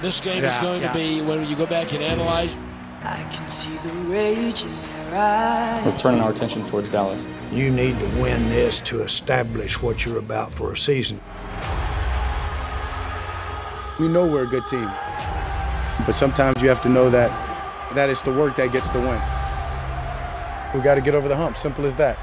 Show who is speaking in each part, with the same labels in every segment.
Speaker 1: this game is going to be, when you go back and analyze.
Speaker 2: I can see the rage in their eyes.
Speaker 3: We're turning our attention towards Dallas.
Speaker 4: You need to win this to establish what you're about for a season.
Speaker 5: We know we're a good team, but sometimes you have to know that it's the work that gets the win. We got to get over the hump, simple as that.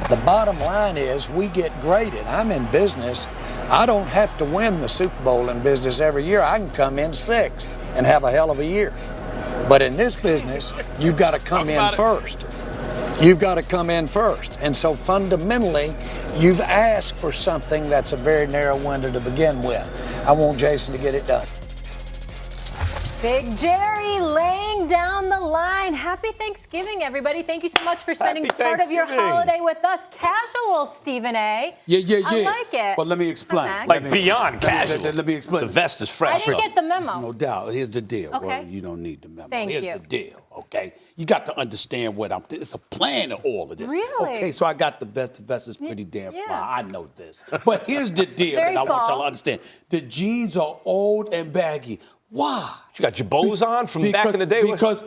Speaker 4: The bottom line is we get graded. I'm in business. I don't have to win the Super Bowl in business every year. I can come in sixth and have a hell of a year. But in this business, you've got to come in first. You've got to come in first. And so fundamentally, you've asked for something that's a very narrow window to begin with. I want Jason to get it done.
Speaker 6: Big Jerry laying down the line. Happy Thanksgiving, everybody. Thank you so much for spending part of your holiday with us. Casual, Stephen A.
Speaker 7: Yeah.
Speaker 6: I like it.
Speaker 7: But let me explain.
Speaker 8: Like beyond casual.
Speaker 7: Let me explain.
Speaker 8: The vest is fresh.
Speaker 6: I didn't get the memo.
Speaker 7: No doubt. Here's the deal.
Speaker 6: Okay.
Speaker 7: Well, you don't need the memo.
Speaker 6: Thank
Speaker 7: Here's
Speaker 6: you.
Speaker 7: the deal, okay? You got to understand what it's a plan to all of this.
Speaker 6: Really?
Speaker 7: Okay, so I got the vest. The vest is pretty damn
Speaker 6: Yeah.
Speaker 7: fine. I know this. But here's the deal
Speaker 6: Very
Speaker 7: that I want y'all
Speaker 6: fall.
Speaker 7: to understand. The jeans are old and baggy. Why?
Speaker 8: You got your bows on from back in the day?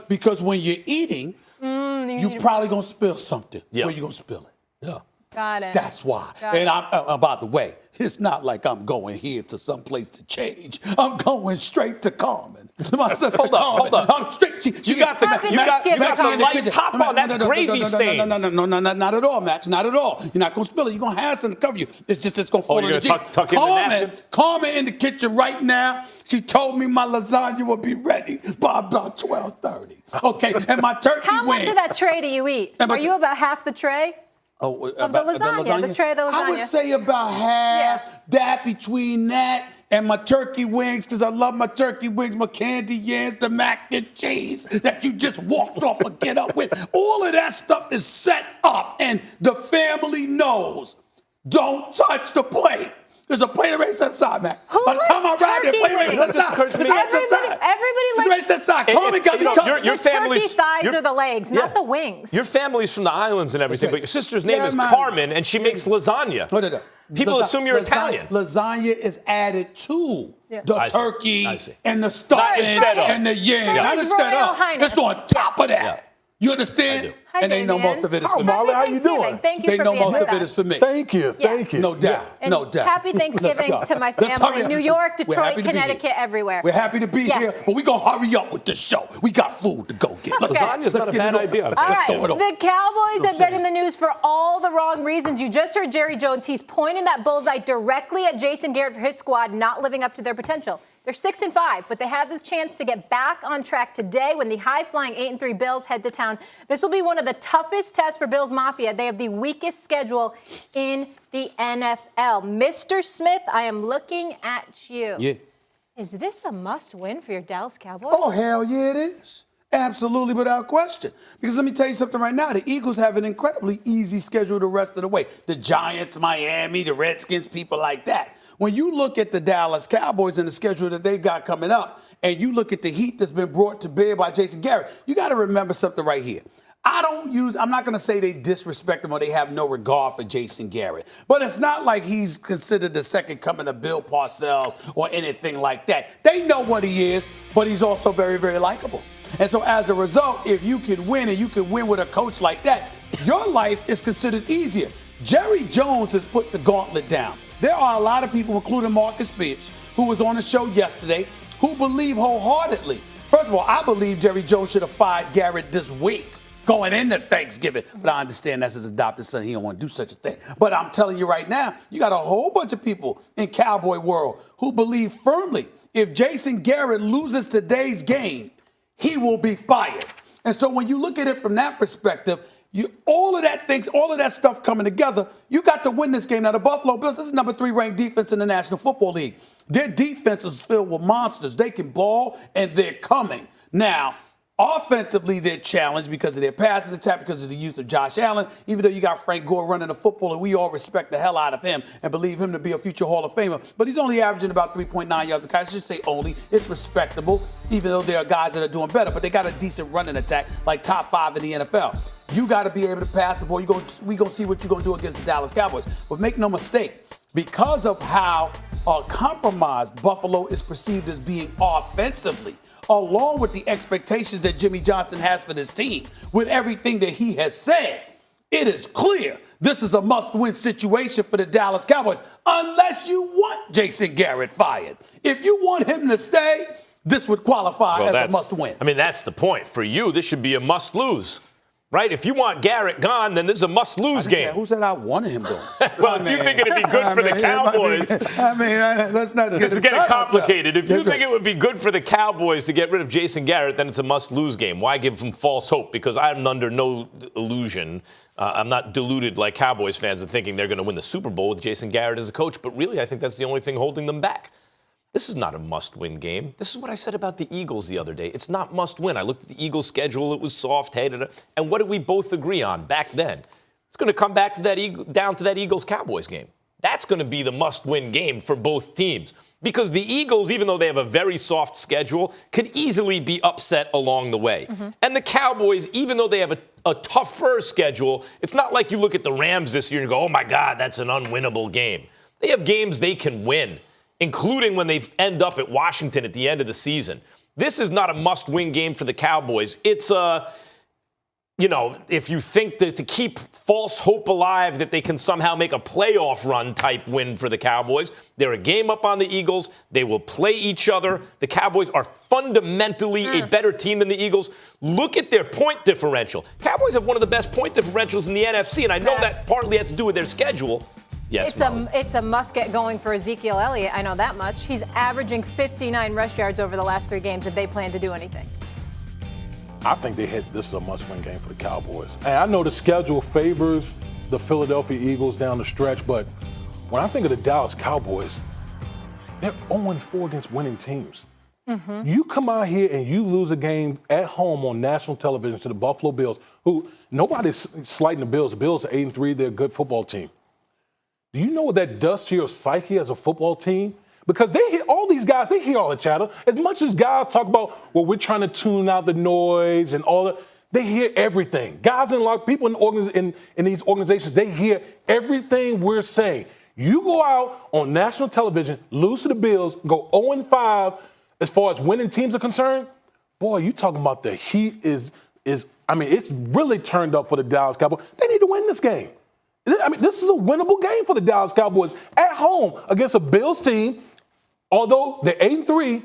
Speaker 7: Because when you're eating, you're probably going to spill something.
Speaker 8: Yeah.
Speaker 7: Where you going to spill it?
Speaker 8: Yeah.
Speaker 6: Got it.
Speaker 7: That's why.
Speaker 6: Got
Speaker 7: And
Speaker 6: it.
Speaker 7: by the way, it's not like I'm going here to some place to change. I'm going straight to Carmen. My sister
Speaker 8: Hold up.
Speaker 7: I'm straight.
Speaker 8: You got the light top on. That's gravy stains.
Speaker 7: No, not at all, Max. Not at all. You're not going to spill it. You're going to have something to cover you. It's going to fall
Speaker 8: you're
Speaker 7: in the
Speaker 8: gonna
Speaker 7: jeans.
Speaker 8: tuck in the napkin?
Speaker 7: Carmen in the kitchen right now. She told me my lasagna will be ready by about 12:30. Okay, and my turkey
Speaker 6: How much
Speaker 7: wings.
Speaker 6: of that tray do you eat?
Speaker 7: How
Speaker 6: Are
Speaker 7: much-
Speaker 6: you about half the tray?
Speaker 7: Oh,
Speaker 6: Of the lasagna, the tray of the
Speaker 7: I would
Speaker 6: lasagna.
Speaker 7: say about half that between that and my turkey wings, because I love my turkey wings, my candy yams, the mac and cheese that you just walked off and get up with. All of that stuff is set up, and the family knows. Don't touch the plate. There's a plate already set aside, Mac.
Speaker 6: Who
Speaker 7: By the time I
Speaker 6: likes
Speaker 7: ride there,
Speaker 6: turkey
Speaker 7: plate already set
Speaker 6: wings?
Speaker 7: aside. It's already set aside.
Speaker 6: Everybody
Speaker 7: It's
Speaker 6: likes-
Speaker 7: already set aside. Carmen got me covered.
Speaker 8: Your
Speaker 6: The turkey
Speaker 8: family's
Speaker 6: thighs or the legs, not the wings.
Speaker 8: Your family's from the islands and everything,
Speaker 7: That's
Speaker 8: but
Speaker 7: right.
Speaker 8: your sister's name
Speaker 7: Yeah,
Speaker 8: is
Speaker 7: man.
Speaker 8: Carmen, and she makes lasagna.
Speaker 7: No.
Speaker 8: People assume you're Italian.
Speaker 7: Lasagna is added to the
Speaker 8: I see.
Speaker 7: turkey
Speaker 8: I see.
Speaker 7: and the stuffing
Speaker 8: instead of.
Speaker 7: and the yam.
Speaker 8: Yeah.
Speaker 7: Not
Speaker 6: His
Speaker 7: instead
Speaker 6: Royal
Speaker 7: of.
Speaker 6: Highness.
Speaker 7: It's on top of that.
Speaker 8: Yeah.
Speaker 7: You understand?
Speaker 8: I do.
Speaker 6: Hi,
Speaker 7: And they know
Speaker 6: Damien.
Speaker 7: most of it is
Speaker 9: How,
Speaker 7: for me.
Speaker 9: Marley? How you
Speaker 6: Thanksgiving.
Speaker 9: doing?
Speaker 6: Thank you
Speaker 7: They
Speaker 6: for
Speaker 7: know
Speaker 6: being
Speaker 7: most
Speaker 6: with
Speaker 7: of
Speaker 6: us.
Speaker 7: it is for me.
Speaker 9: Thank you.
Speaker 6: Yes.
Speaker 9: Thank you.
Speaker 7: No doubt.
Speaker 6: And
Speaker 7: No doubt.
Speaker 6: happy
Speaker 7: Let's
Speaker 6: Thanksgiving
Speaker 7: go.
Speaker 6: to my
Speaker 7: Let's
Speaker 6: family
Speaker 7: hurry
Speaker 6: in
Speaker 7: up.
Speaker 6: New York,
Speaker 7: We're
Speaker 6: Detroit,
Speaker 7: happy to be here.
Speaker 6: Connecticut, everywhere.
Speaker 7: We're happy to be
Speaker 6: Yes.
Speaker 7: here, but we're going to hurry up with the show. We got food to go get. Let's-
Speaker 8: Lasagna's not a
Speaker 7: get
Speaker 8: bad
Speaker 7: it on.
Speaker 8: idea.
Speaker 6: All
Speaker 7: Let's
Speaker 6: right,
Speaker 7: go it on.
Speaker 6: the Cowboys have
Speaker 7: say
Speaker 6: been in the news for all the wrong reasons. You just heard Jerry Jones. He's pointing that bullseye directly at Jason Garrett for his squad not living up to their potential. They're 6-5, but they have the chance to get back on track today when the high-flying 8-3 Bills head to town. This will be one of the toughest tests for Bills Mafia. They have the weakest schedule in the NFL. Mr. Smith, I am looking at you.
Speaker 7: Yeah.
Speaker 6: Is this a must-win for your Dallas Cowboys?
Speaker 7: Oh, hell yeah, it is. Absolutely, without question. Because let me tell you something right now. The Eagles have an incredibly easy schedule the rest of the way. The Giants, Miami, the Redskins, people like that. When you look at the Dallas Cowboys and the schedule that they've got coming up, and you look at the heat that's been brought to bear by Jason Garrett, you got to remember something right here. I'm not going to say they disrespect him or they have no regard for Jason Garrett, but it's not like he's considered the second coming of Bill Parcells or anything like that. They know what he is, but he's also very, very likable. And so as a result, if you can win and you can win with a coach like that, your life is considered easier. Jerry Jones has put the gauntlet down. There are a lot of people, including Marcus Spears, who was on the show yesterday, who believe wholeheartedly. First of all, I believe Jerry Jones should have fired Garrett this week, going into Thanksgiving. But I understand that's his adopted son. He don't want to do such a thing. But I'm telling you right now, you got a whole bunch of people in Cowboy world who believe firmly if Jason Garrett loses today's game, he will be fired. And so when you look at it from that perspective, all of that stuff coming together, you got to win this game. Now, the Buffalo Bills, this is number 3 ranked defense in the National Football League. Their defense is filled with monsters. They can ball, and they're coming. Now, Offensively, they're challenged because of their passing attack, because of the youth of Josh Allen. Even though you got Frank Gore running the football, and we all respect the hell out of him and believe him to be a future Hall of Famer. But he's only averaging about 3.9 yards a catch. I should say only. It's respectable, even though there are guys that are doing better. But they got a decent running attack, like top 5 in the NFL. You got to be able to pass the ball. We gonna see what you're going to do against the Dallas Cowboys. But make no mistake, because of how compromised Buffalo is perceived as being offensively, along with the expectations that Jimmy Johnson has for this team, with everything that he has said, it is clear this is a must-win situation for the Dallas Cowboys, unless you want Jason Garrett fired. If you want him to stay, this would qualify as a must-win.
Speaker 8: I mean, that's the point. For you, this should be a must-lose. Right? If you want Garrett gone, then this is a must-lose game.
Speaker 7: Who said I wanted him gone?
Speaker 8: Well, if you think it'd be good for the Cowboys.
Speaker 7: Let's not get
Speaker 8: This is getting complicated. If you think it would be good for the Cowboys to get rid of Jason Garrett, then it's a must-lose game. Why give them false hope? Because I'm under no illusion. I'm not deluded like Cowboys fans into thinking they're going to win the Super Bowl with Jason Garrett as a coach. But really, I think that's the only thing holding them back. This is not a must-win game. This is what I said about the Eagles the other day. It's not must-win. I looked at the Eagles' schedule. It was soft-headed. And what did we both agree on back then? It's going to come back to that down to that Eagles-Cowboys game. That's going to be the must-win game for both teams. Because the Eagles, even though they have a very soft schedule, could easily be upset along the way. Mm-hmm. And the Cowboys, even though they have a tougher schedule, it's not like you look at the Rams this year and go, oh, my God, that's an unwinnable game. They have games they can win, including when they end up at Washington at the end of the season. This is not a must-win game for the Cowboys. It's if you think that to keep false hope alive that they can somehow make a playoff run type win for the Cowboys, they're a game up on the Eagles. They will play each other. The Cowboys are fundamentally a better team than the Eagles. Look at their point differential. Cowboys have one of the best point differentials in the NFC, and I know that partly has to do with their schedule. Yes,
Speaker 6: it's a must get going for Ezekiel Elliott. I know that much. He's averaging 59 rush yards over the last 3 games if they plan to do anything.
Speaker 3: I think this is a must-win game for the Cowboys. And I know the schedule favors the Philadelphia Eagles down the stretch, but when I think of the Dallas Cowboys, they're 0-4 against winning teams. Mm-hmm. You come out here and you lose a game at home on national television to the Buffalo Bills, who nobody's slighting the Bills. The Bills are 8-3. They're a good football team. Do you know what that does to your psyche as a football team? Because they hear all these guys, they hear all the chatter. As much as guys talk about, well, we're trying to tune out the noise and all that, they hear everything. Guys and people in these organizations, they hear everything we're saying. You go out on national television, lose to the Bills, go 0-5 as far as winning teams are concerned. Boy, you talking about the heat it's really turned up for the Dallas Cowboys. They need to win this game. I mean, this is a winnable game for the Dallas Cowboys at home against a Bills team. Although they're 8-3,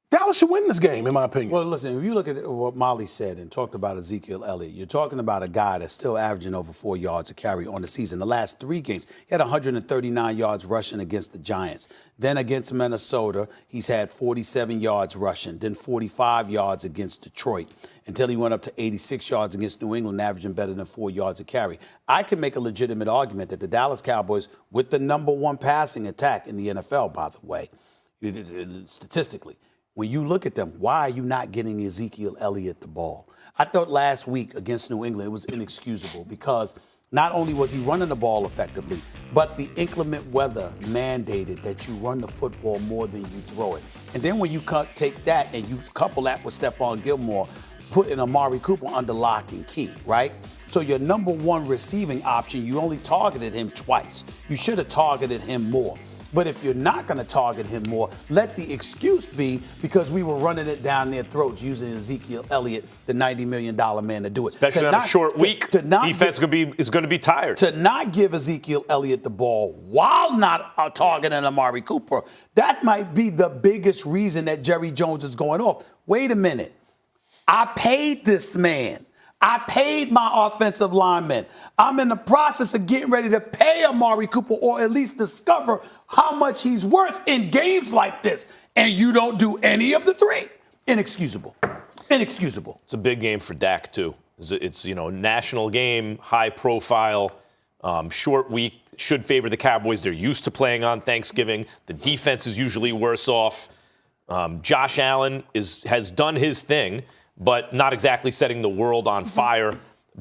Speaker 3: Dallas should win this game, in my opinion.
Speaker 7: Well, listen, if you look at what Molly said and talked about Ezekiel Elliott, you're talking about a guy that's still averaging over 4 yards a carry on the season. The last 3 games, he had 139 yards rushing against the Giants. Then against Minnesota, he's had 47 yards rushing, then 45 yards against Detroit, until he went up to 86 yards against New England, averaging better than 4 yards a carry. I can make a legitimate argument that the Dallas Cowboys, with the #1 passing attack in the NFL, by the way, statistically, when you look at them, why are you not getting Ezekiel Elliott the ball? I thought last week against New England it was inexcusable because not only was he running the ball effectively, but the inclement weather mandated that you run the football more than you throw it. And then when you take that and you couple that with Stephon Gilmore, putting Amari Cooper under lock and key, right? So your #1 receiving option, you only targeted him twice. You should have targeted him more. But if you're not going to target him more, let the excuse be because we were running it down their throats using Ezekiel Elliott, the $90 million man, to do it.
Speaker 8: Especially on a short week, defense is going to be tired.
Speaker 7: To not give Ezekiel Elliott the ball while not targeting Amari Cooper, that might be the biggest reason that Jerry Jones is going off. Wait a minute. I paid this man. I paid my offensive lineman. I'm in the process of getting ready to pay Amari Cooper or at least discover how much he's worth in games like this. And you don't do any of the 3. Inexcusable. Inexcusable.
Speaker 8: It's a big game for Dak, too. It's national game, high profile, short week. Should favor the Cowboys. They're used to playing on Thanksgiving. The defense is usually worse off. Josh Allen has done his thing. but not exactly setting the world on fire.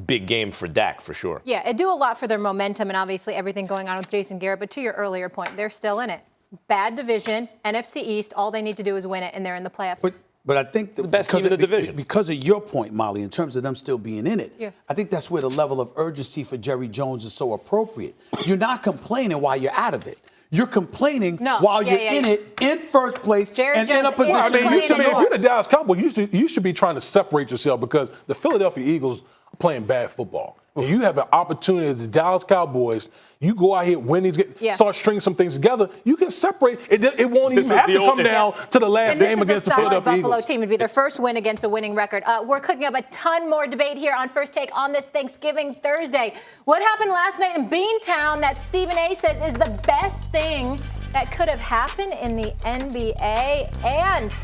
Speaker 8: Big game for Dak, for sure.
Speaker 6: Yeah, it do a lot for their momentum and obviously everything going on with Jason Garrett. But to your earlier point, they're still in it. Bad division, NFC East. All they need to do is win it, and they're in the playoffs.
Speaker 7: But I think
Speaker 8: the best team in the division.
Speaker 7: Because of your point, Molly, in terms of them still being in it,
Speaker 6: yeah.
Speaker 7: I think that's where the level of urgency for Jerry Jones is so appropriate. You're not complaining while you're out of it. You're complaining while you're in it in first place
Speaker 6: Jerry
Speaker 7: and
Speaker 6: Jones
Speaker 7: in a position.
Speaker 3: Well, I mean,
Speaker 7: to
Speaker 3: if you're the Dallas Cowboys, you should be trying to separate yourself because the Philadelphia Eagles are playing bad football. And you have an opportunity, the Dallas Cowboys, you go out here, win these games, start stringing some things together, you can separate. It won't even have to come down to the last game against the Philadelphia
Speaker 6: Buffalo
Speaker 3: Eagles.
Speaker 6: team would be their first win against a winning record. We're cooking up a ton more debate here on First Take on this Thanksgiving Thursday. What happened last night in Beantown that Stephen A. says is the best thing that could have happened in the NBA? And